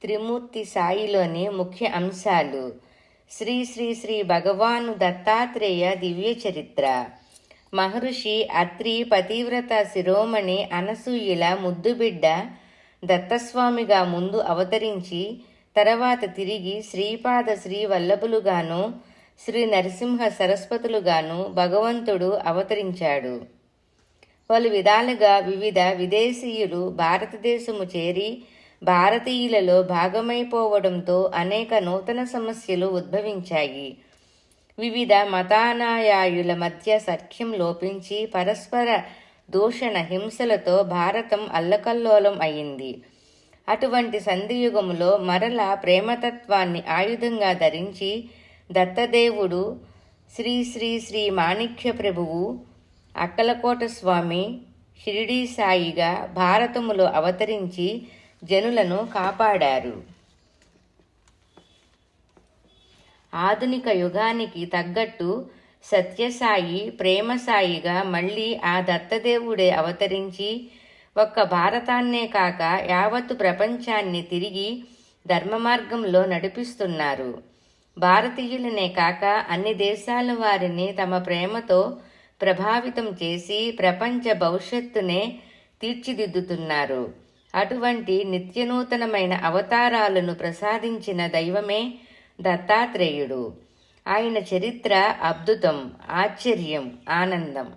త్రిమూర్తి సాయిలోని ముఖ్య అంశాలు. శ్రీ శ్రీ శ్రీ భగవాను దత్తాత్రేయ దివ్య చరిత్ర. మహర్షి అత్రి పతివ్రత శిరోమణి అనసూయల ముద్దుబిడ్డ దత్తస్వామిగా ముందు అవతరించి తర్వాత తిరిగి శ్రీపాద శ్రీవల్లభులుగాను శ్రీ నరసింహ సరస్వతులుగాను భగవంతుడు అవతరించాడు. పలు విధాలుగా వివిధ విదేశీయులు భారతదేశము చేరి భారతీయులలో భాగమైపోవడంతో అనేక నూతన సమస్యలు ఉద్భవించాయి. వివిధ మతానాయాయుల మధ్య సఖ్యం లోపించి పరస్పర దూషణ హింసలతో భారతం అల్లకల్లోలం అయింది. అటువంటి సంధియుగములో మరలా ప్రేమతత్వాన్ని ఆయుధంగా ధరించి దత్తదేవుడు శ్రీ శ్రీ శ్రీ మాణిక్య ప్రభువు అక్కలకోట స్వామి షిరిడీ సాయిగా భారతములో అవతరించి జనులను కాపాడారు. ఆధునిక యుగానికి తగ్గట్టు సత్యసాయి ప్రేమసాయిగా మళ్ళీ ఆ దత్తదేవుడే అవతరించి ఒక్క భారతాన్నే కాక యావత్తు ప్రపంచాన్ని తిరిగి ధర్మ మార్గంలో నడిపిస్తున్నారు. భారతీయులనే కాక అన్ని దేశాల వారిని తమ ప్రేమతో ప్రభావితం చేసి ప్రపంచ భవిష్యత్తునే తీర్చిదిద్దుతున్నారు. అటువంటి నిత్యనూతనమైన అవతారాలను ప్రసాదించిన దైవమే దత్తాత్రేయుడు. ఆయన చరిత్ర అద్భుతం, ఆశ్చర్యం, ఆనందం.